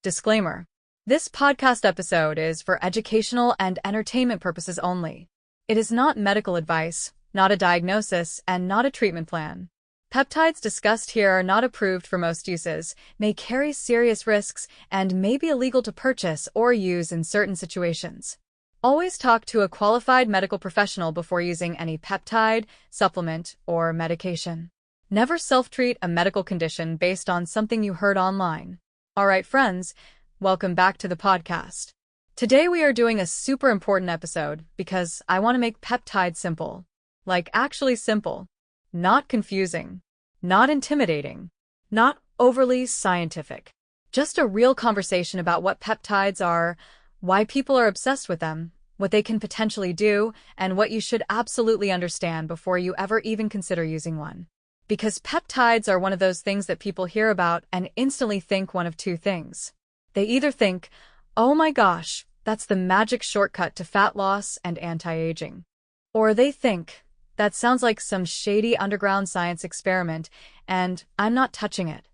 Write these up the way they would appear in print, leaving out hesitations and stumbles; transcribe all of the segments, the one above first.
Disclaimer. This podcast episode is for educational and entertainment purposes only. It is not medical advice, not a diagnosis, and not a treatment plan. Peptides discussed here are not approved for most uses, may carry serious risks, and may be illegal to purchase or use in certain situations. Always talk to a qualified medical professional before using any peptide, supplement, or medication. Never self-treat a medical condition based on something you heard online. Alright friends, welcome back to the podcast. Today we are doing a super important episode because I want to make peptides simple. Like actually simple. Not confusing. Not intimidating. Not overly scientific. Just a real conversation about what peptides are, why people are obsessed with them, what they can potentially do, and what you should absolutely understand before you ever even consider using one. Because peptides are one of those things that people hear about and instantly think one of two things. They either think, oh my gosh, that's the magic shortcut to fat loss and anti-aging. Or they think, that sounds like some shady underground science experiment, and I'm not touching it.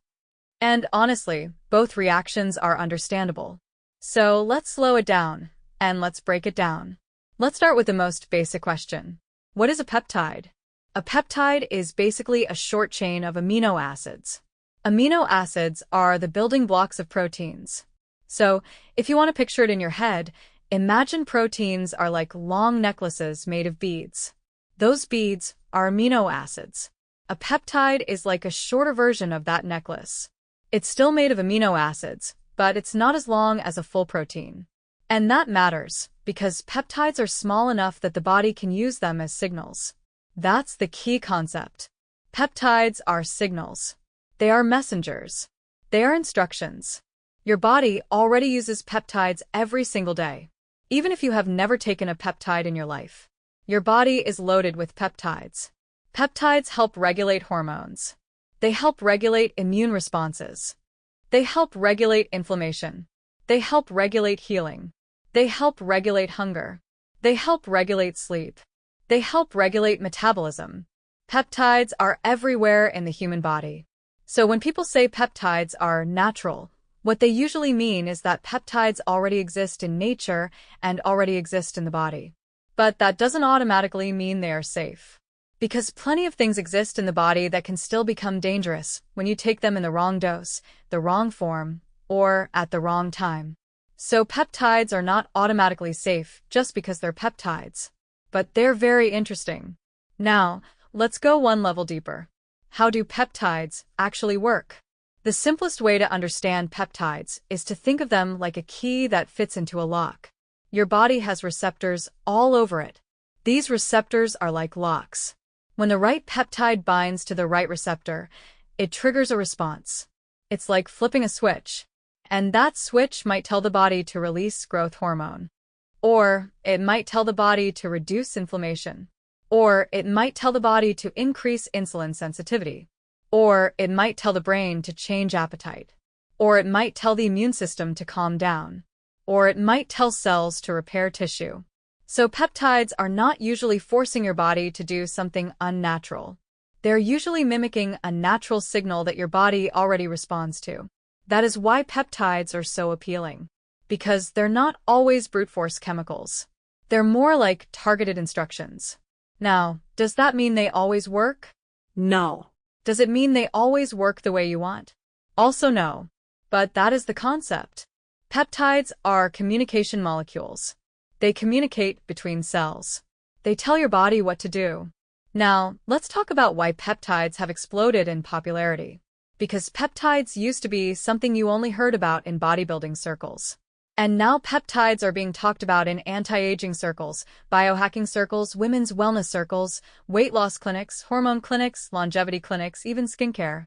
And honestly, both reactions are understandable. So let's slow it down, and let's break it down. Let's start with the most basic question. What is a peptide? A peptide is basically a short chain of amino acids. Amino acids are the building blocks of proteins. So, if you want to picture it in your head, imagine proteins are like long necklaces made of beads. Those beads are amino acids. A peptide is like a shorter version of that necklace. It's still made of amino acids, but it's not as long as a full protein. And that matters, because peptides are small enough that the body can use them as signals. That's the key concept. Peptides are signals. They are messengers. They are instructions. Your body already uses peptides every single day. Even if you have never taken a peptide in your life, your body is loaded with peptides. Peptides help regulate hormones. They help regulate immune responses. They help regulate inflammation. They help regulate healing. They help regulate hunger. They help regulate sleep. They help regulate metabolism. Peptides are everywhere in the human body. So when people say peptides are natural, what they usually mean is that peptides already exist in nature and already exist in the body. But that doesn't automatically mean they are safe. Because plenty of things exist in the body that can still become dangerous when you take them in the wrong dose, the wrong form, or at the wrong time. So peptides are not automatically safe just because they're peptides. But they're very interesting. Now, let's go one level deeper. How do peptides actually work? The simplest way to understand peptides is to think of them like a key that fits into a lock. Your body has receptors all over it. These receptors are like locks. When the right peptide binds to the right receptor, it triggers a response. It's like flipping a switch. And that switch might tell the body to release growth hormone. Or it might tell the body to reduce inflammation. Or it might tell the body to increase insulin sensitivity. Or it might tell the brain to change appetite. Or it might tell the immune system to calm down. Or it might tell cells to repair tissue. So peptides are not usually forcing your body to do something unnatural. They're usually mimicking a natural signal that your body already responds to. That is why peptides are so appealing. Because they're not always brute force chemicals. They're more like targeted instructions. Now, does that mean they always work? No. Does it mean they always work the way you want? Also no. But that is the concept. Peptides are communication molecules. They communicate between cells. They tell your body what to do. Now, let's talk about why peptides have exploded in popularity. Because peptides used to be something you only heard about in bodybuilding circles. And now peptides are being talked about in anti-aging circles, biohacking circles, women's wellness circles, weight loss clinics, hormone clinics, longevity clinics, even skincare.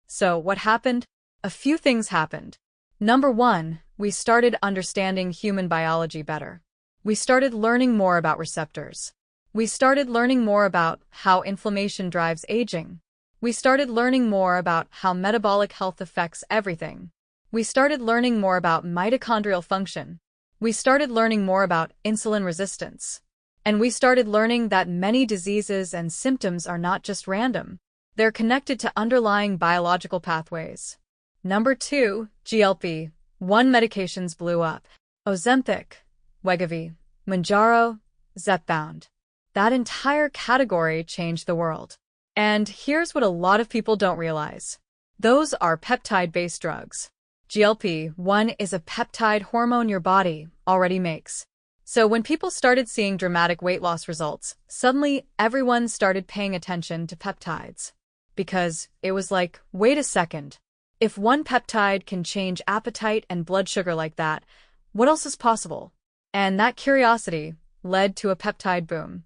So what happened? A few things happened. Number one, we started understanding human biology better. We started learning more about receptors. We started learning more about how inflammation drives aging. We started learning more about how metabolic health affects everything. We started learning more about mitochondrial function. We started learning more about insulin resistance. And we started learning that many diseases and symptoms are not just random. They're connected to underlying biological pathways. Number 2, GLP, One medications blew up. Ozempic, Wegovy, Mounjaro, Zepbound. That entire category changed the world. And here's what a lot of people don't realize. Those are peptide-based drugs. GLP-1 is a peptide hormone your body already makes. So when people started seeing dramatic weight loss results, suddenly everyone started paying attention to peptides. Because it was like, wait a second. If one peptide can change appetite and blood sugar like that, what else is possible? And that curiosity led to a peptide boom.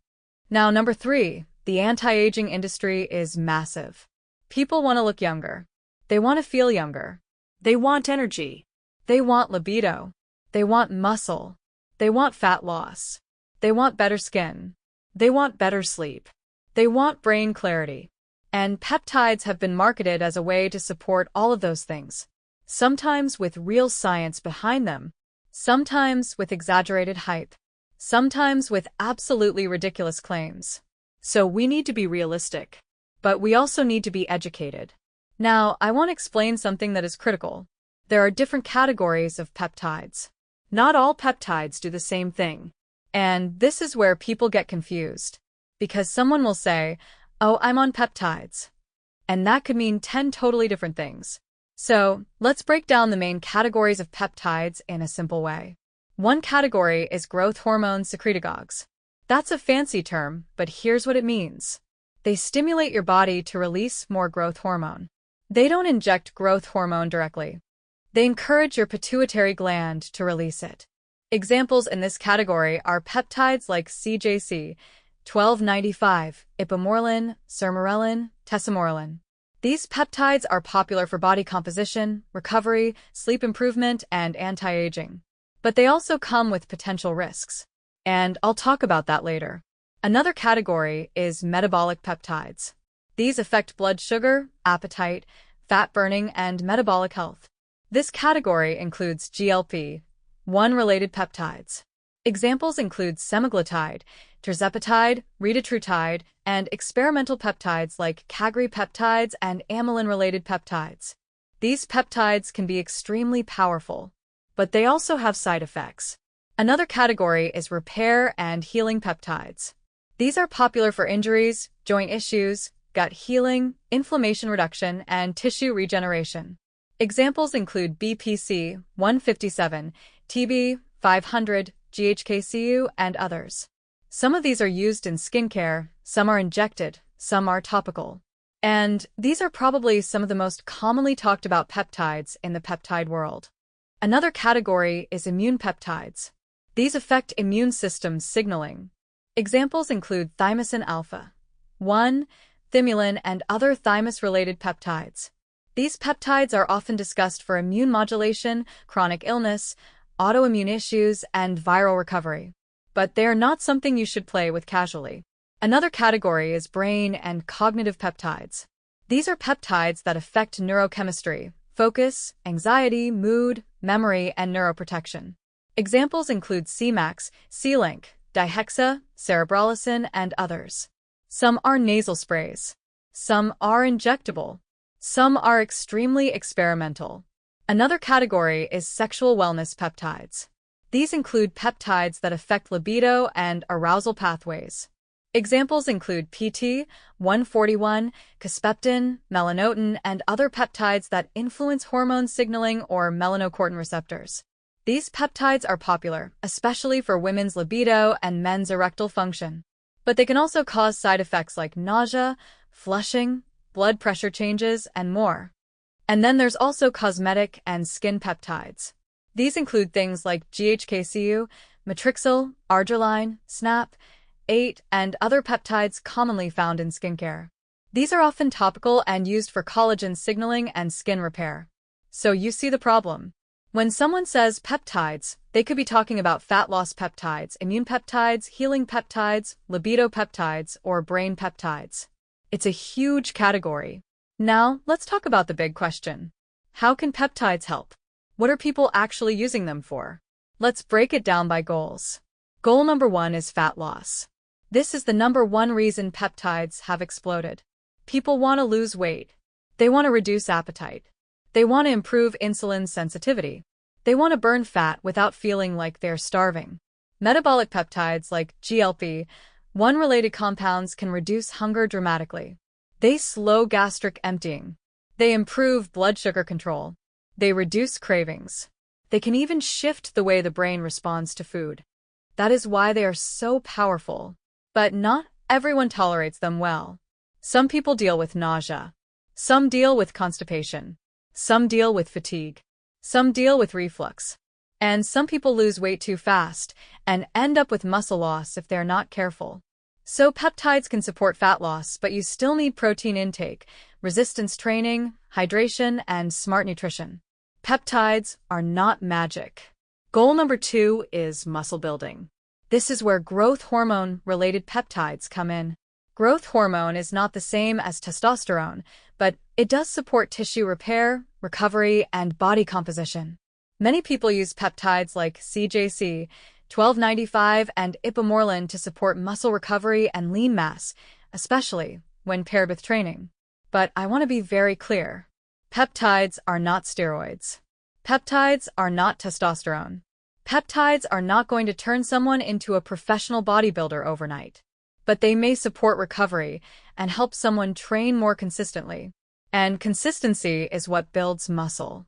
Now, number 3, the anti-aging industry is massive. People want to look younger. They want to feel younger. They want energy. They want libido. They want muscle. They want fat loss. They want better skin. They want better sleep. They want brain clarity. And peptides have been marketed as a way to support all of those things. Sometimes with real science behind them. Sometimes with exaggerated hype. Sometimes with absolutely ridiculous claims. So we need to be realistic. But we also need to be educated. Now, I want to explain something that is critical. There are different categories of peptides. Not all peptides do the same thing. And this is where people get confused. Because someone will say, oh, I'm on peptides. And that could mean 10 totally different things. So, let's break down the main categories of peptides in a simple way. One category is growth hormone secretagogues. That's a fancy term, but here's what it means. They stimulate your body to release more growth hormone. They don't inject growth hormone directly. They encourage your pituitary gland to release it. Examples in this category are peptides like CJC, 1295, ipamorelin, sermorelin, tesamorelin. These peptides are popular for body composition, recovery, sleep improvement, and anti-aging. But they also come with potential risks. And I'll talk about that later. Another category is metabolic peptides. These affect blood sugar, appetite, fat burning, and metabolic health. This category includes GLP-1 related peptides. Examples include semaglutide, tirzepatide, retatrutide, and experimental peptides like cagri-peptides and amylin-related peptides. These peptides can be extremely powerful, but they also have side effects. Another category is repair and healing peptides. These are popular for injuries, joint issues, gut healing, inflammation reduction, and tissue regeneration. Examples include BPC 157, TB 500, GHKCU, and others. Some of these are used in skincare, some are injected, some are topical. And these are probably some of the most commonly talked about peptides in the peptide world. Another category is immune peptides. These affect immune system signaling. Examples include thymosin alpha, 1, thymulin, and other thymus-related peptides. These peptides are often discussed for immune modulation, chronic illness, autoimmune issues, and viral recovery. But they are not something you should play with casually. Another category is brain and cognitive peptides. These are peptides that affect neurochemistry, focus, anxiety, mood, memory, and neuroprotection. Examples include Cmax, C-Link, dihexa, cerebralicin, and others. Some are nasal sprays. Some are injectable. Some are extremely experimental. Another category is sexual wellness peptides. These include peptides that affect libido and arousal pathways. Examples include PT-141, caspeptin, melanotin, and other peptides that influence hormone signaling or melanocortin receptors. These peptides are popular, especially for women's libido and men's erectile function. But they can also cause side effects like nausea, flushing, blood pressure changes, and more. And then there's also cosmetic and skin peptides. These include things like GHKCU, matrixyl, arginine, SNAP, 8, and other peptides commonly found in skincare. These are often topical and used for collagen signaling and skin repair. So you see the problem. When someone says peptides, they could be talking about fat loss peptides, immune peptides, healing peptides, libido peptides, or brain peptides. It's a huge category. Now, let's talk about the big question. How can peptides help? What are people actually using them for? Let's break it down by goals. Goal number 1 is fat loss. This is the number 1 reason peptides have exploded. People want to lose weight. They want to reduce appetite. They want to improve insulin sensitivity. They want to burn fat without feeling like they're starving. Metabolic peptides like GLP-1 related compounds can reduce hunger dramatically. They slow gastric emptying. They improve blood sugar control. They reduce cravings. They can even shift the way the brain responds to food. That is why they are so powerful. But not everyone tolerates them well. Some people deal with nausea. Some deal with constipation. Some deal with fatigue. Some deal with reflux. And some people lose weight too fast and end up with muscle loss if they're not careful. So peptides can support fat loss, but you still need protein intake, resistance training, hydration, and smart nutrition. Peptides are not magic. Goal number 2 is muscle building. This is where growth hormone-related peptides come in. Growth hormone is not the same as testosterone, but it does support tissue repair, recovery, and body composition. Many people use peptides like CJC, 1295, and ipamorelin to support muscle recovery and lean mass, especially when paired with training. But I want to be very clear. Peptides are not steroids. Peptides are not testosterone. Peptides are not going to turn someone into a professional bodybuilder overnight. But they may support recovery and help someone train more consistently. And consistency is what builds muscle.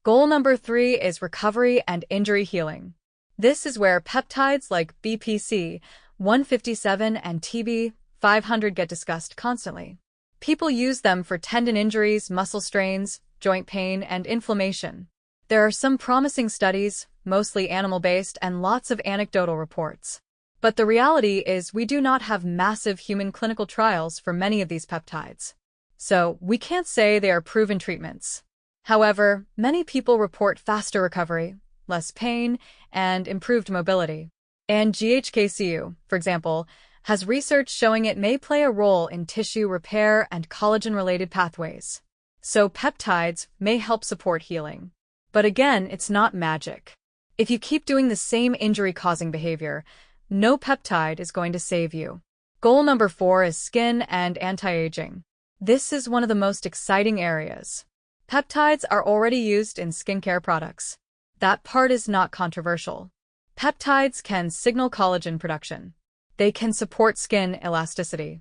Goal number 3 is recovery and injury healing. This is where peptides like BPC 157 and TB 500 get discussed constantly. People use them for tendon injuries, muscle strains, joint pain, and inflammation. There are some promising studies, mostly animal-based, and lots of anecdotal reports. But the reality is we do not have massive human clinical trials for many of these peptides. So we can't say they are proven treatments. However, many people report faster recovery, less pain, and improved mobility. And GHKCU, for example, has research showing it may play a role in tissue repair and collagen-related pathways. So peptides may help support healing. But again, it's not magic. If you keep doing the same injury-causing behavior, no peptide is going to save you. Goal number 4 is skin and anti-aging. This is one of the most exciting areas. Peptides are already used in skincare products. That part is not controversial. Peptides can signal collagen production. They can support skin elasticity.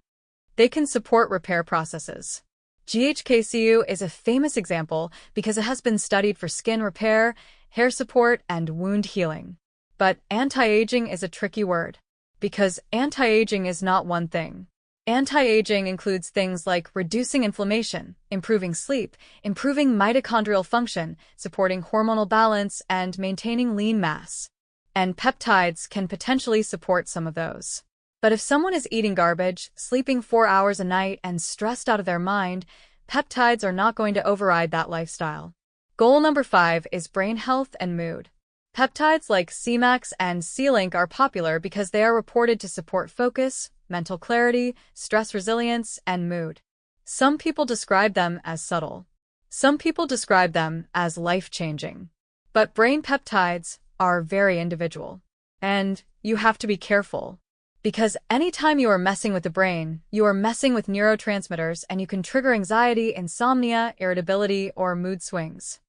They can support repair processes. GHKCU is a famous example because it has been studied for skin repair, hair support, and wound healing. But anti-aging is a tricky word, because anti-aging is not one thing. Anti-aging includes things like reducing inflammation, improving sleep, improving mitochondrial function, supporting hormonal balance, and maintaining lean mass. And peptides can potentially support some of those. But if someone is eating garbage, sleeping 4 hours a night, and stressed out of their mind, peptides are not going to override that lifestyle. Goal number 5 is brain health and mood. Peptides like CMAX and C-Link are popular because they are reported to support focus, mental clarity, stress resilience, and mood. Some people describe them as subtle. Some people describe them as life-changing. But brain peptides are very individual. And you have to be careful. Because anytime you are messing with the brain, you are messing with neurotransmitters and you can trigger anxiety, insomnia, irritability, or mood swings.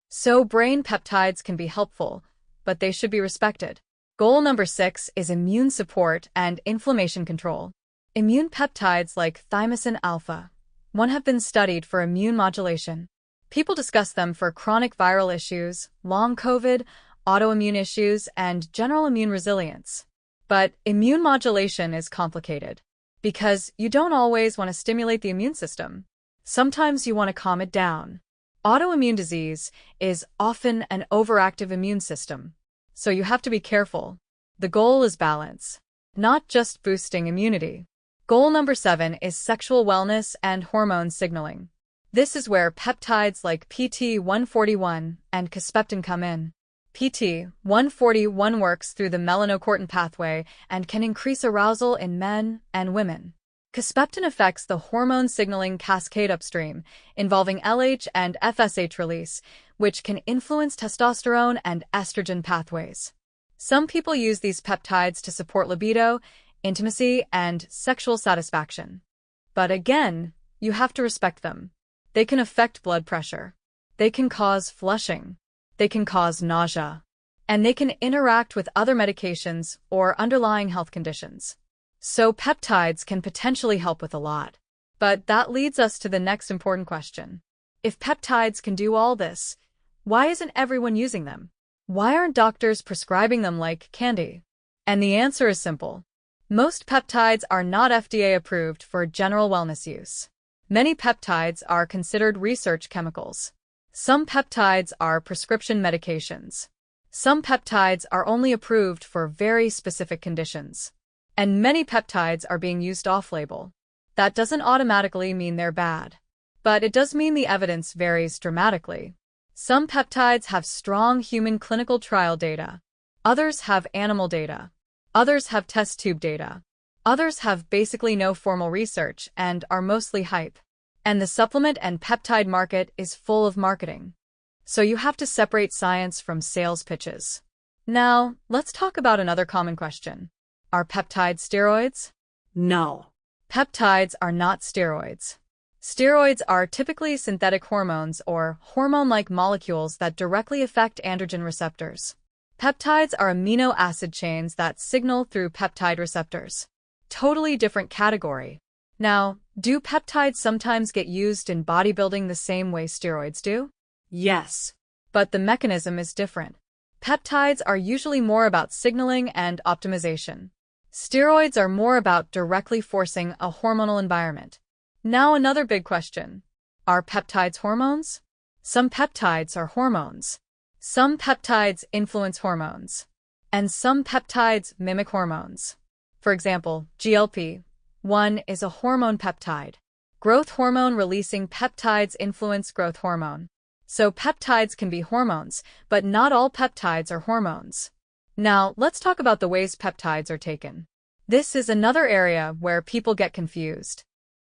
So brain peptides can be helpful, but they should be respected. Goal number 6 is immune support and inflammation control. Immune peptides like thymosin alpha 1 have been studied for immune modulation. People discuss them for chronic viral issues, long COVID, autoimmune issues, and general immune resilience. But immune modulation is complicated because you don't always want to stimulate the immune system. Sometimes you want to calm it down. Autoimmune disease is often an overactive immune system, so you have to be careful. The goal is balance, not just boosting immunity. Goal number 7 is sexual wellness and hormone signaling. This is where peptides like PT-141 and Kisspeptin come in. PT-141 works through the melanocortin pathway and can increase arousal in men and women. Kisspeptin affects the hormone signaling cascade upstream, involving LH and FSH release, which can influence testosterone and estrogen pathways. Some people use these peptides to support libido, intimacy, and sexual satisfaction. But again, you have to respect them. They can affect blood pressure. They can cause flushing. they can cause nausea, and they can interact with other medications or underlying health conditions. So peptides can potentially help with a lot. But that leads us to the next important question. If peptides can do all this, why isn't everyone using them? Why aren't doctors prescribing them like candy? And the answer is simple. Most peptides are not FDA approved for general wellness use. Many peptides are considered research chemicals. Some peptides are prescription medications. Some peptides are only approved for very specific conditions. And many peptides are being used off-label. That doesn't automatically mean they're bad. But it does mean the evidence varies dramatically. Some peptides have strong human clinical trial data. Others have animal data. Others have test tube data. Others have basically no formal research and are mostly hype. And the supplement and peptide market is full of marketing. So you have to separate science from sales pitches. Now, let's talk about another common question. Are peptides steroids? No. Peptides are not steroids. Steroids are typically synthetic hormones or hormone-like molecules that directly affect androgen receptors. Peptides are amino acid chains that signal through peptide receptors. Totally different category. Now, do peptides sometimes get used in bodybuilding the same way steroids do? Yes. But the mechanism is different. Peptides are usually more about signaling and optimization. Steroids are more about directly forcing a hormonal environment. Now another big question. Are peptides hormones? Some peptides are hormones. Some peptides influence hormones. And some peptides mimic hormones. For example, GLP-1 is a hormone peptide. Growth hormone-releasing peptides influence growth hormone. So peptides can be hormones, but not all peptides are hormones. Now, let's talk about the ways peptides are taken. This is another area where people get confused.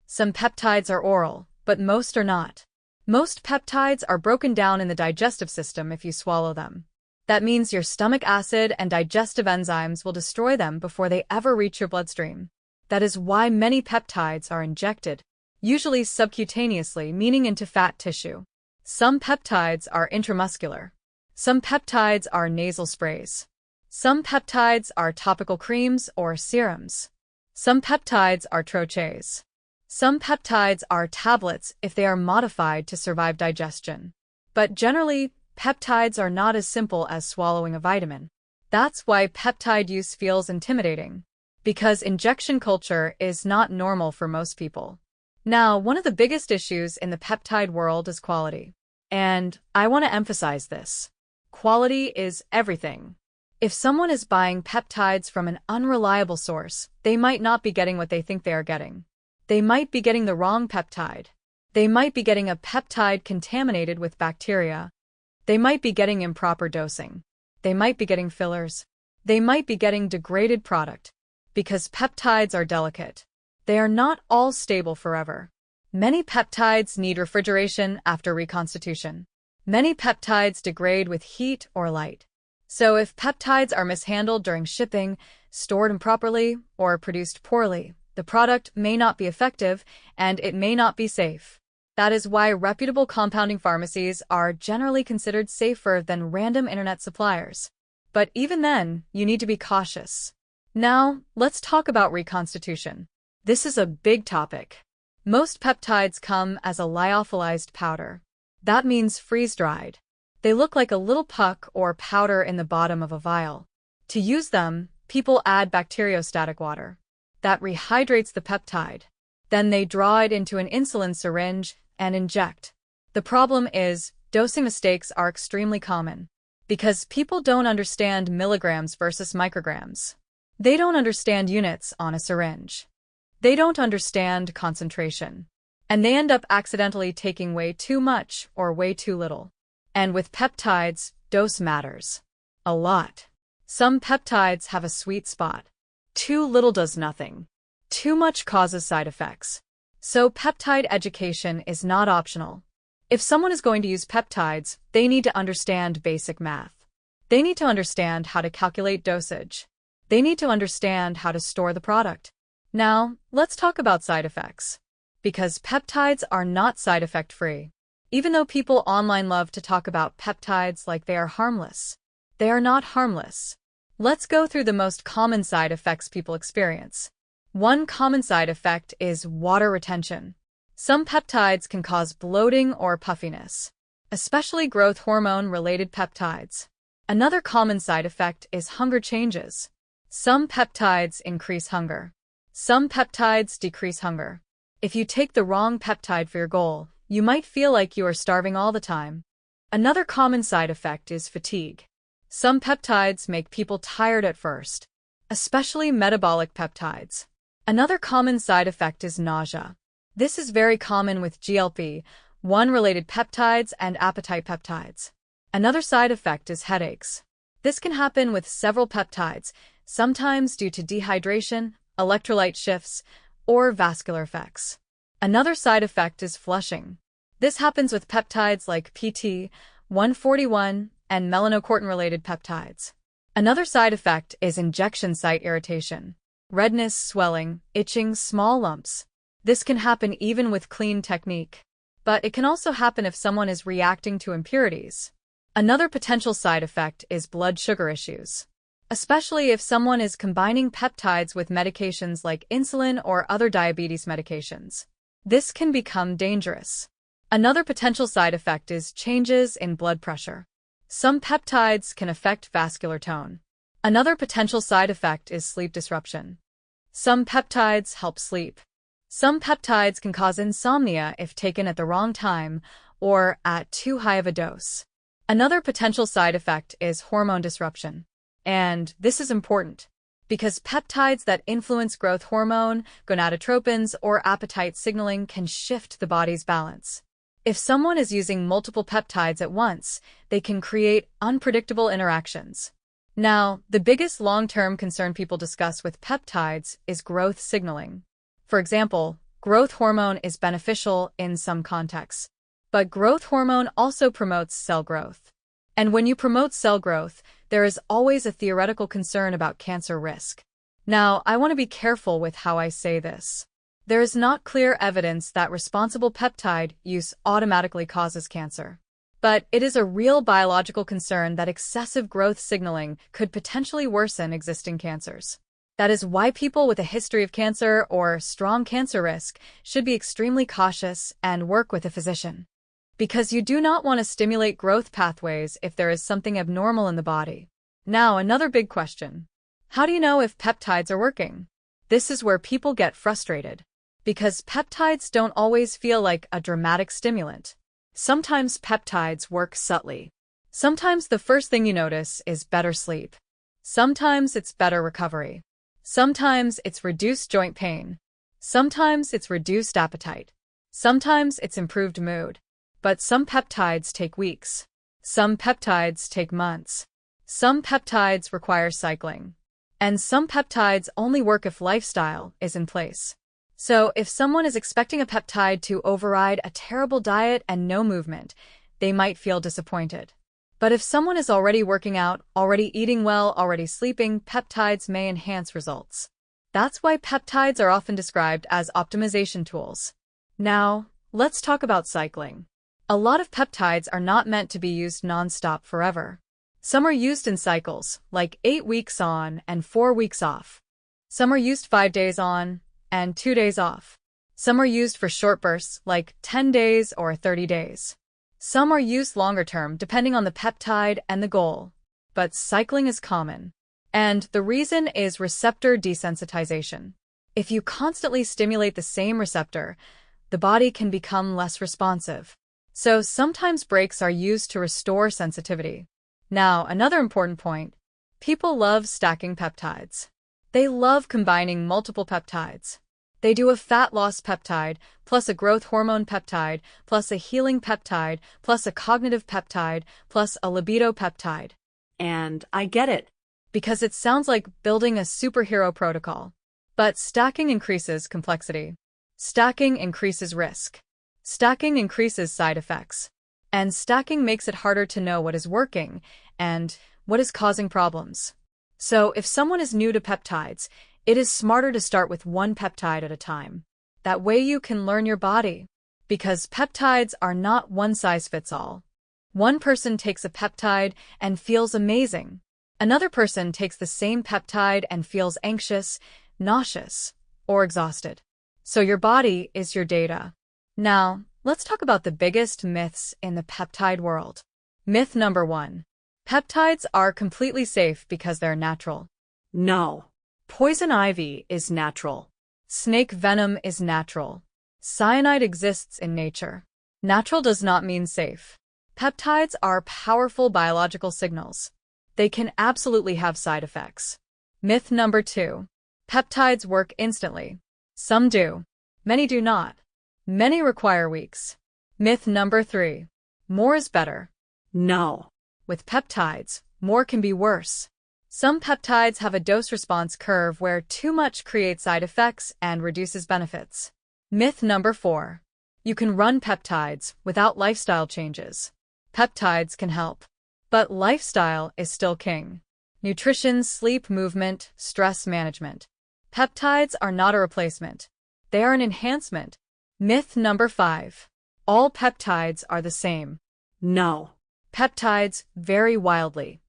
Some peptides are oral, but most are not. Most peptides are broken down in the digestive system if you swallow them. That means your stomach acid and digestive enzymes will destroy them before they ever reach your bloodstream. That is why many peptides are injected, usually subcutaneously, meaning into fat tissue. Some peptides are intramuscular. Some peptides are nasal sprays. Some peptides are topical creams or serums. Some peptides are troches. Some peptides are tablets if they are modified to survive digestion. But generally, peptides are not as simple as swallowing a vitamin. That's why peptide use feels intimidating, because injection culture is not normal for most people. Now, one of the biggest issues in the peptide world is quality. And I want to emphasize this. Quality is everything. If someone is buying peptides from an unreliable source, they might not be getting what they think they are getting. They might be getting the wrong peptide. They might be getting a peptide contaminated with bacteria. They might be getting improper dosing. They might be getting fillers. They might be getting degraded product. Because peptides are delicate. They are not all stable forever. Many peptides need refrigeration after reconstitution. Many peptides degrade with heat or light. So if peptides are mishandled during shipping, stored improperly, or produced poorly, the product may not be effective and it may not be safe. That is why reputable compounding pharmacies are generally considered safer than random internet suppliers. But even then, you need to be cautious. Now, let's talk about reconstitution. This is a big topic. Most peptides come as a lyophilized powder. That means freeze-dried. They look like a little puck or powder in the bottom of a vial. To use them, people add bacteriostatic water. That rehydrates the peptide. Then they draw it into an insulin syringe and inject. The problem is, dosing mistakes are extremely common. Because people don't understand milligrams versus micrograms. They don't understand units on a syringe. They don't understand concentration. And they end up accidentally taking way too much or way too little. And with peptides, dose matters. A lot. Some peptides have a sweet spot. Too little does nothing. Too much causes side effects. So peptide education is not optional. If someone is going to use peptides, they need to understand basic math. They need to understand how to calculate dosage. They need to understand how to store the product. Now, let's talk about side effects. Because peptides are not side effect free. Even though people online love to talk about peptides like they are harmless, they are not harmless. Let's go through the most common side effects people experience. One common side effect is water retention. Some peptides can cause bloating or puffiness, especially growth hormone-related peptides. Another common side effect is hunger changes. Some peptides increase hunger. Some peptides decrease hunger. If you take the wrong peptide for your goal, you might feel like you are starving all the time. Another common side effect is fatigue. Some peptides make people tired at first, especially metabolic peptides. Another common side effect is nausea. This is very common with GLP-1 related peptides and appetite peptides. Another side effect is headaches. This can happen with several peptides, sometimes due to dehydration, electrolyte shifts, or vascular effects. Another side effect is flushing. This happens with peptides like PT-141 and melanocortin-related peptides. Another side effect is injection site irritation. Redness, swelling, itching, small lumps. This can happen even with clean technique. But it can also happen if someone is reacting to impurities. Another potential side effect is blood sugar issues, especially if someone is combining peptides with medications like insulin or other diabetes medications. This can become dangerous. Another potential side effect is changes in blood pressure. Some peptides can affect vascular tone. Another potential side effect is sleep disruption. Some peptides help sleep. Some peptides can cause insomnia if taken at the wrong time or at too high of a dose. Another potential side effect is hormone disruption. And this is important because peptides that influence growth hormone, gonadotropins, or appetite signaling can shift the body's balance. If someone is using multiple peptides at once, they can create unpredictable interactions. Now, the biggest long-term concern people discuss with peptides is growth signaling. For example, growth hormone is beneficial in some contexts, but growth hormone also promotes cell growth. And when you promote cell growth, there is always a theoretical concern about cancer risk. Now, I want to be careful with how I say this. There is not clear evidence that responsible peptide use automatically causes cancer. But it is a real biological concern that excessive growth signaling could potentially worsen existing cancers. That is why people with a history of cancer or strong cancer risk should be extremely cautious and work with a physician. Because you do not want to stimulate growth pathways if there is something abnormal in the body. Now, another big question. How do you know if peptides are working? This is where people get frustrated. Because peptides don't always feel like a dramatic stimulant. Sometimes peptides work subtly. Sometimes the first thing you notice is better sleep. Sometimes it's better recovery. Sometimes it's reduced joint pain. Sometimes it's reduced appetite. Sometimes it's improved mood. But some peptides take weeks. Some peptides take months. Some peptides require cycling. And some peptides only work if lifestyle is in place. So if someone is expecting a peptide to override a terrible diet and no movement, they might feel disappointed. But if someone is already working out, already eating well, already sleeping, peptides may enhance results. That's why peptides are often described as optimization tools. Now, let's talk about cycling. A lot of peptides are not meant to be used non-stop forever. Some are used in cycles, like 8 weeks on and 4 weeks off. Some are used 5 days on and 2 days off. Some are used for short bursts, like 10 days or 30 days. Some are used longer term, depending on the peptide and the goal. But cycling is common. And the reason is receptor desensitization. If you constantly stimulate the same receptor, the body can become less responsive. So sometimes breaks are used to restore sensitivity. Now, another important point. People love stacking peptides. They love combining multiple peptides. They do a fat loss peptide, plus a growth hormone peptide, plus a healing peptide, plus a cognitive peptide, plus a libido peptide. And I get it. Because it sounds like building a superhero protocol. But stacking increases complexity. Stacking increases risk. Stacking increases side effects. And stacking makes it harder to know what is working and what is causing problems. So if someone is new to peptides, it is smarter to start with one peptide at a time. That way you can learn your body. Because peptides are not one size fits all. One person takes a peptide and feels amazing. Another person takes the same peptide and feels anxious, nauseous, or exhausted. So your body is your data. Now, let's talk about the biggest myths in the peptide world. Myth number 1. Peptides are completely safe because they're natural. No. Poison ivy is natural. Snake venom is natural. Cyanide exists in nature. Natural does not mean safe. Peptides are powerful biological signals. They can absolutely have side effects. Myth number 2. Peptides work instantly. Some do. Many do not. Many require weeks. Myth number 3. More is better. No. With peptides, more can be worse. Some peptides have a dose-response curve where too much creates side effects and reduces benefits. Myth number 4. You can run peptides without lifestyle changes. Peptides can help, but lifestyle is still king. Nutrition, sleep, movement, stress management. Peptides are not a replacement. They are an enhancement. Myth number 5. All peptides are the same. No. Peptides vary wildly.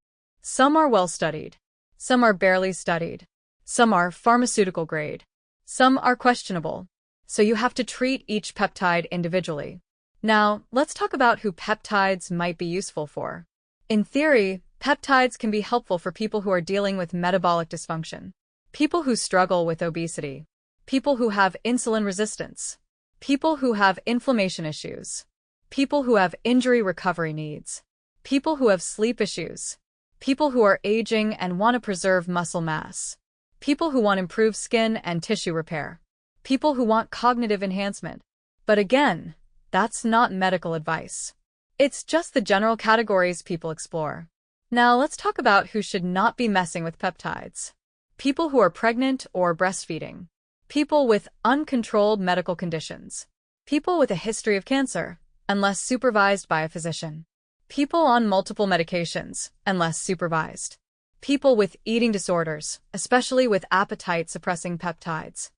Some are well studied. Some are barely studied. Some are pharmaceutical grade. Some are questionable. So you have to treat each peptide individually. Now, let's talk about who peptides might be useful for. In theory, peptides can be helpful for people who are dealing with metabolic dysfunction, people who struggle with obesity, people who have insulin resistance, people who have inflammation issues, people who have injury recovery needs, people who have sleep issues, people who are aging and want to preserve muscle mass, people who want improved skin and tissue repair, people who want cognitive enhancement. But again, that's not medical advice. It's just the general categories people explore. Now let's talk about who should not be messing with peptides. People who are pregnant or breastfeeding. People with uncontrolled medical conditions. People with a history of cancer, unless supervised by a physician. People on multiple medications, unless supervised. People with eating disorders, especially with appetite-suppressing peptides.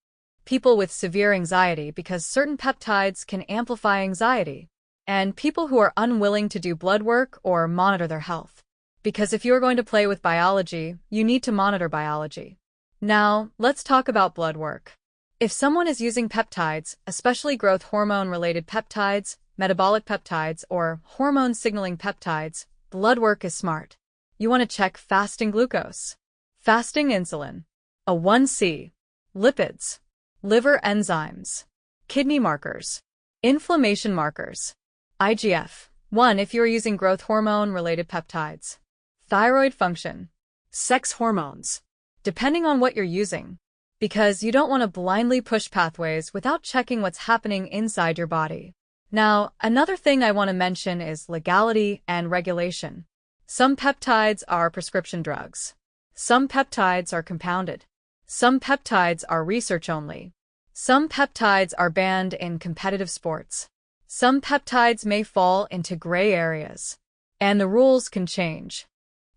People with severe anxiety because certain peptides can amplify anxiety. And people who are unwilling to do blood work or monitor their health. Because if you're going to play with biology, you need to monitor biology. Now, let's talk about blood work. If someone is using peptides, especially growth hormone-related peptides, metabolic peptides, or hormone-signaling peptides, blood work is smart. You want to check fasting glucose, fasting insulin, A1C, lipids, liver enzymes, kidney markers, inflammation markers, IGF-1 if you're using growth hormone-related peptides, thyroid function, Sex hormones. depending on what you're using, because you don't want to blindly push pathways without checking what's happening inside your body. Now, another thing I want to mention is legality and regulation. Some peptides are prescription drugs. Some peptides are compounded. Some peptides are research only. Some peptides are banned in competitive sports. Some peptides may fall into gray areas. And the rules can change.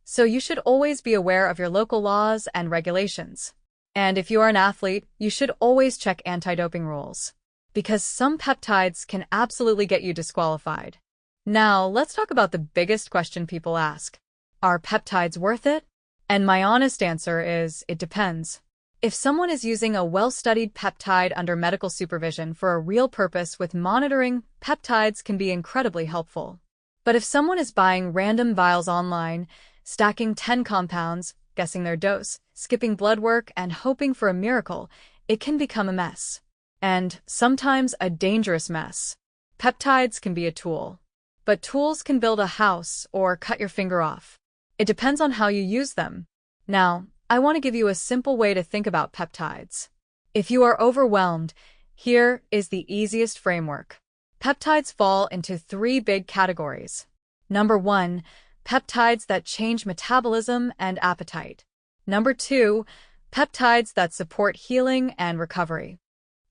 So you should always be aware of your local laws and regulations. And if you are an athlete, you should always check anti-doping rules. Because some peptides can absolutely get you disqualified. Now, let's talk about the biggest question people ask. Are peptides worth it? And my honest answer is, it depends. If someone is using a well-studied peptide under medical supervision for a real purpose with monitoring, peptides can be incredibly helpful. But if someone is buying random vials online, stacking 10 compounds, guessing their dose, skipping blood work, and hoping for a miracle, it can become a mess. And sometimes a dangerous mess. Peptides can be a tool. But tools can build a house or cut your finger off. It depends on how you use them. Now, I want to give you a simple way to think about peptides. If you are overwhelmed, here is the easiest framework. Peptides fall into 3 big categories. Number 1, peptides that change metabolism and appetite. Number 2, peptides that support healing and recovery.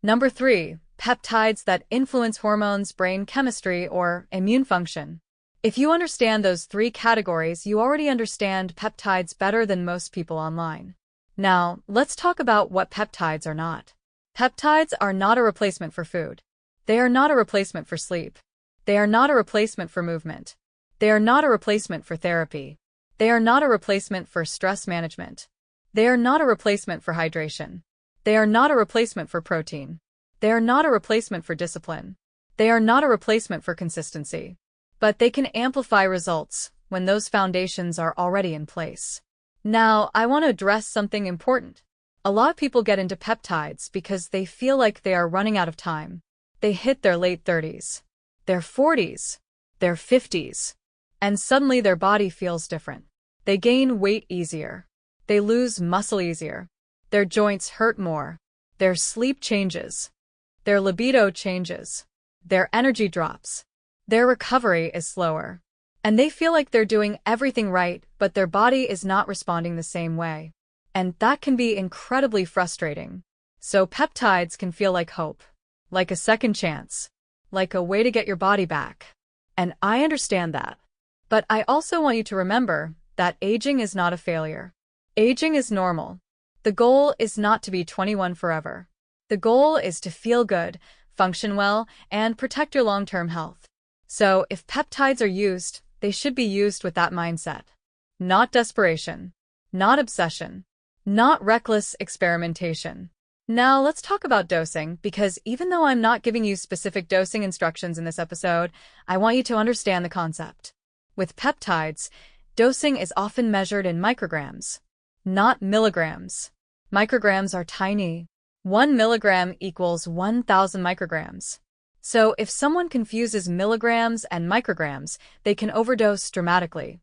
Number 3, peptides that influence hormones, brain chemistry, or immune function. If you understand those 3 categories, you already understand peptides better than most people online. Now, let's talk about what peptides are not. Peptides are not a replacement for food. They are not a replacement for sleep. They are not a replacement for movement. They are not a replacement for therapy. They are not a replacement for stress management. They are not a replacement for hydration. They are not a replacement for protein. They are not a replacement for discipline. They are not a replacement for consistency. But they can amplify results when those foundations are already in place. Now, I want to address something important. A lot of people get into peptides because they feel like they are running out of time. They hit their late 30s, their 40s, their 50s, and suddenly their body feels different. They gain weight easier. They lose muscle easier. Their joints hurt more. Their sleep changes. Their libido changes. Their energy drops. Their recovery is slower. And they feel like they're doing everything right, but their body is not responding the same way. And that can be incredibly frustrating. So peptides can feel like hope, like a second chance, like a way to get your body back. And I understand that. But I also want you to remember that aging is not a failure. Aging is normal. The goal is not to be 21 forever. The goal is to feel good, function well, and protect your long-term health. So if peptides are used, they should be used with that mindset. Not desperation. Not obsession. Not reckless experimentation. Now let's talk about dosing, because even though I'm not giving you specific dosing instructions in this episode, I want you to understand the concept. With peptides, dosing is often measured in micrograms, not milligrams. Micrograms are tiny. 1 milligram equals 1,000 micrograms. So if someone confuses milligrams and micrograms, they can overdose dramatically.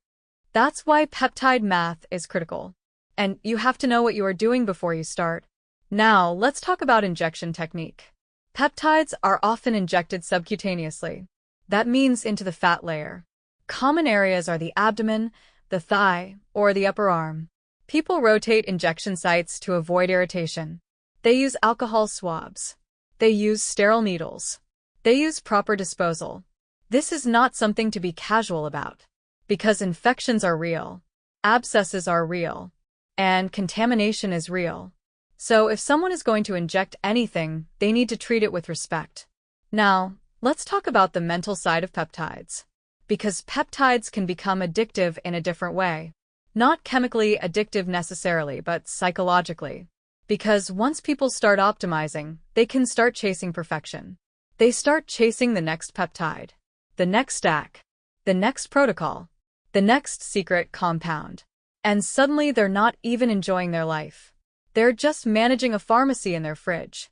That's why peptide math is critical. And you have to know what you are doing before you start. Now, let's talk about injection technique. Peptides are often injected subcutaneously. That means into the fat layer. Common areas are the abdomen, the thigh, or the upper arm. People rotate injection sites to avoid irritation. They use alcohol swabs. They use sterile needles. They use proper disposal. This is not something to be casual about, because infections are real, abscesses are real, and contamination is real. So if someone is going to inject anything, they need to treat it with respect. Now, let's talk about the mental side of peptides. Because peptides can become addictive in a different way. Not chemically addictive necessarily, but psychologically. Because once people start optimizing, they can start chasing perfection. They start chasing the next peptide, the next stack, the next protocol, the next secret compound. And suddenly they're not even enjoying their life. They're just managing a pharmacy in their fridge.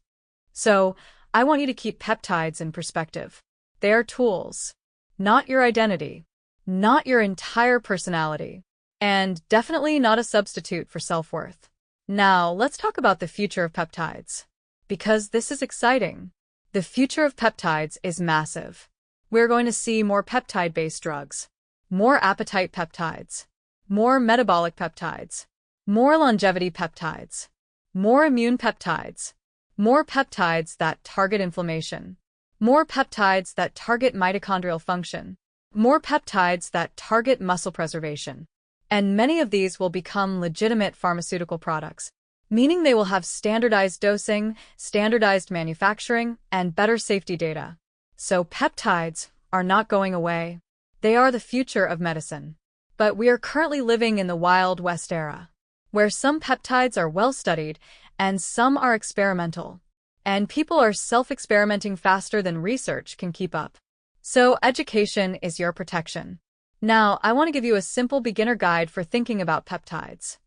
So, I want you to keep peptides in perspective. They are tools, not your identity, not your entire personality, and definitely not a substitute for self-worth. Now, let's talk about the future of peptides. Because this is exciting. The future of peptides is massive. We're going to see more peptide-based drugs, more appetite peptides, more metabolic peptides, more longevity peptides, more immune peptides, more peptides that target inflammation, more peptides that target mitochondrial function, more peptides that target muscle preservation. And many of these will become legitimate pharmaceutical products, meaning they will have standardized dosing, standardized manufacturing, and better safety data. So peptides are not going away. They are the future of medicine. But we are currently living in the Wild West era, where some peptides are well-studied and some are experimental. And people are self-experimenting faster than research can keep up. So education is your protection. Now, I want to give you a simple beginner guide for thinking about peptides.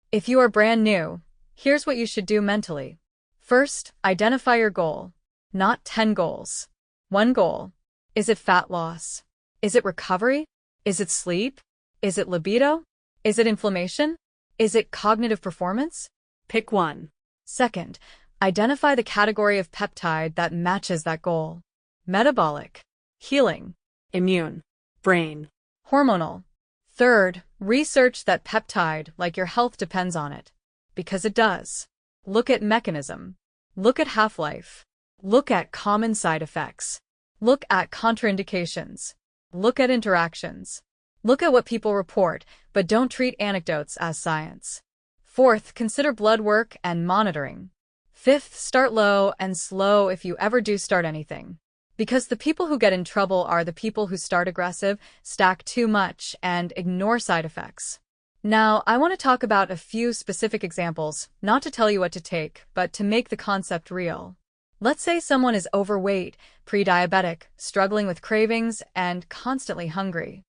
If you are brand new, here's what you should do mentally. First, identify your goal. Not 10 goals. One goal. Is it fat loss? Is it recovery? Is it sleep? Is it libido? Is it inflammation? Is it cognitive performance? Pick one. Second, identify the category of peptide that matches that goal. Metabolic, healing, Immune. Brain. hormonal. Third, research that peptide like your health depends on it. Because it does. Look at mechanism. Look at half-life. Look at common side effects. Look at contraindications. Look at interactions. Look at what people report, but don't treat anecdotes as science. Fourth, consider blood work and monitoring. Fifth, start low and slow if you ever do start anything. Because the people who get in trouble are the people who start aggressive, stack too much, and ignore side effects. Now, I want to talk about a few specific examples, not to tell you what to take, but to make the concept real. Let's say someone is overweight, pre-diabetic, struggling with cravings, and constantly hungry.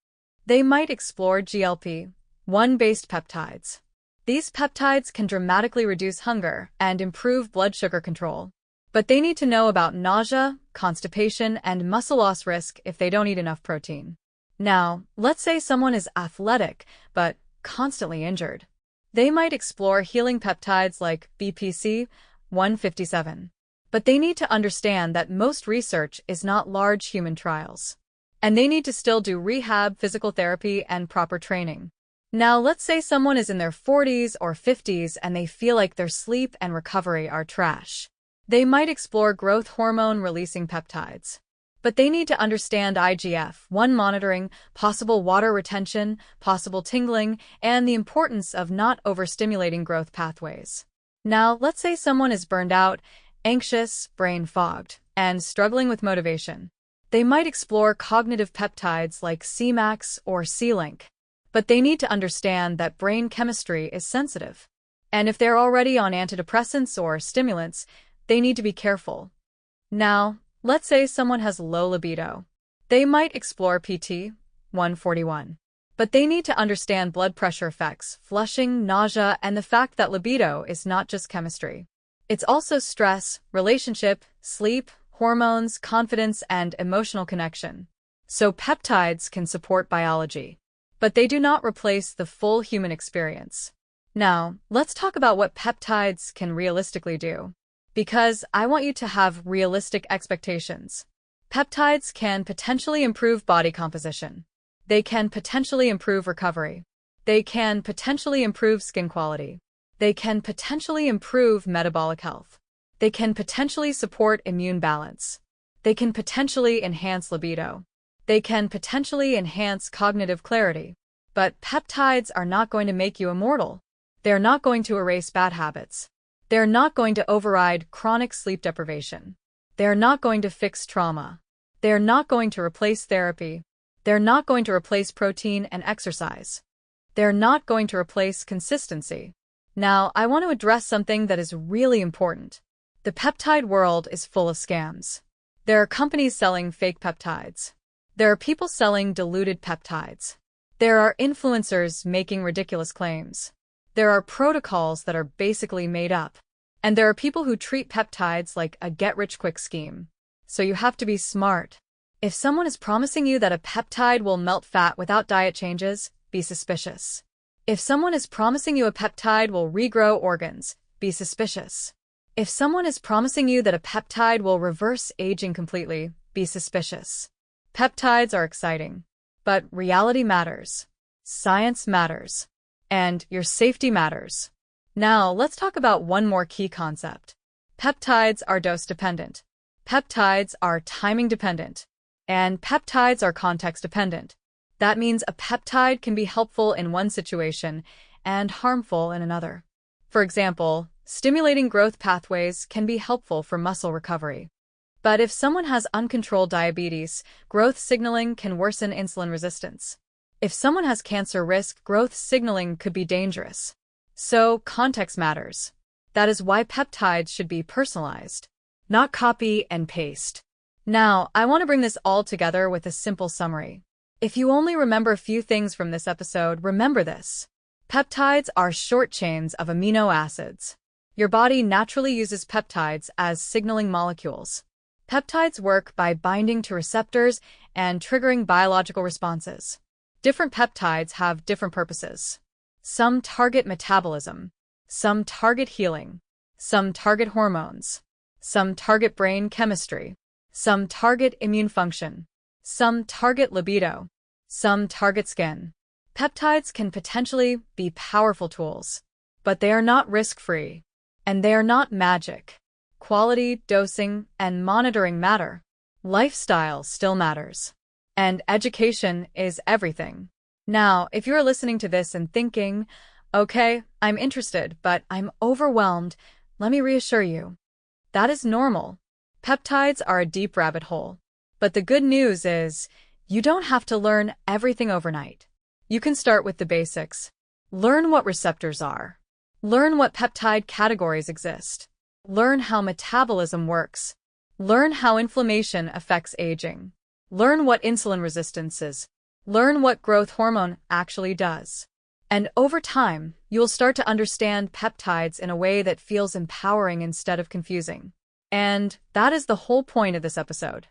They might explore GLP-1-based peptides. These peptides can dramatically reduce hunger and improve blood sugar control. But they need to know about nausea, constipation, and muscle loss risk if they don't eat enough protein. Now, let's say someone is athletic, but constantly injured. They might explore healing peptides like BPC 157. But they need to understand that most research is not large human trials. And they need to still do rehab, physical therapy, and proper training. Now, let's say someone is in their 40s or 50s and they feel like their sleep and recovery are trash. They might explore growth hormone-releasing peptides. But they need to understand IGF-1 monitoring, possible water retention, possible tingling, and the importance of not overstimulating growth pathways. Now, let's say someone is burned out, anxious, brain fogged, and struggling with motivation. They might explore cognitive peptides like Cmax or C-Link. But they need to understand that brain chemistry is sensitive. And if they're already on antidepressants or stimulants, they need to be careful. Now, let's say someone has low libido. They might explore PT-141. But they need to understand blood pressure effects, flushing, nausea, and the fact that libido is not just chemistry. It's also stress, relationship, sleep, hormones, confidence, and emotional connection. So peptides can support biology. But they do not replace the full human experience. Now, let's talk about what peptides can realistically do. Because I want you to have realistic expectations. Peptides can potentially improve body composition. They can potentially improve recovery. They can potentially improve skin quality. They can potentially improve metabolic health. They can potentially support immune balance. They can potentially enhance libido. They can potentially enhance cognitive clarity. But peptides are not going to make you immortal. They're not going to erase bad habits. They're not going to override chronic sleep deprivation. They're not going to fix trauma. They're not going to replace therapy. They're not going to replace protein and exercise. They're not going to replace consistency. Now, I want to address something that is really important. The peptide world is full of scams. There are companies selling fake peptides. There are people selling diluted peptides. There are influencers making ridiculous claims. There are protocols that are basically made up. And there are people who treat peptides like a get-rich-quick scheme. So you have to be smart. If someone is promising you that a peptide will melt fat without diet changes, be suspicious. If someone is promising you a peptide will regrow organs, be suspicious. If someone is promising you that a peptide will reverse aging completely, be suspicious. Peptides are exciting. But reality matters. Science matters. And your safety matters. Now, let's talk about one more key concept. Peptides are dose-dependent. Peptides are timing-dependent. And peptides are context-dependent. That means a peptide can be helpful in one situation and harmful in another. For example, stimulating growth pathways can be helpful for muscle recovery. But if someone has uncontrolled diabetes, growth signaling can worsen insulin resistance. If someone has cancer risk, growth signaling could be dangerous. So, context matters. That is why peptides should be personalized, not copy and paste. Now, I want to bring this all together with a simple summary. If you only remember a few things from this episode, remember this. Peptides are short chains of amino acids. Your body naturally uses peptides as signaling molecules. Peptides work by binding to receptors and triggering biological responses. Different peptides have different purposes. Some target metabolism. Some target healing. Some target hormones. Some target brain chemistry. Some target immune function. Some target libido. Some target skin. Peptides can potentially be powerful tools, but they are not risk-free. And they are not magic. Quality, dosing, and monitoring matter. Lifestyle still matters. And education is everything. Now, if you're listening to this and thinking, okay, I'm interested, but I'm overwhelmed, let me reassure you. That is normal. Peptides are a deep rabbit hole. But the good news is, you don't have to learn everything overnight. You can start with the basics. Learn what receptors are. Learn what peptide categories exist. Learn how metabolism works. Learn how inflammation affects aging. Learn what insulin resistance is. Learn what growth hormone actually does. And over time, you'll start to understand peptides in a way that feels empowering instead of confusing. And that is the whole point of this episode.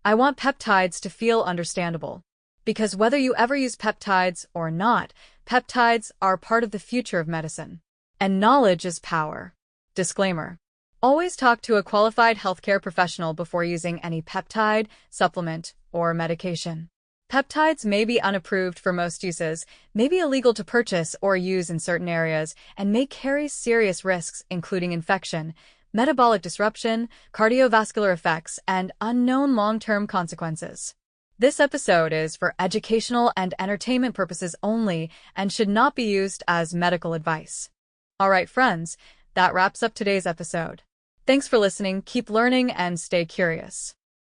I want peptides to feel understandable. Because whether you ever use peptides or not, peptides are part of the future of medicine. And knowledge is power. Disclaimer. Always talk to a qualified healthcare professional before using any peptide, supplement, or medication. Peptides may be unapproved for most uses, may be illegal to purchase or use in certain areas, and may carry serious risks including infection, metabolic disruption, cardiovascular effects, and unknown long-term consequences. This episode is for educational and entertainment purposes only and should not be used as medical advice. All right, friends, that wraps up today's episode. Thanks for listening, keep learning, and stay curious.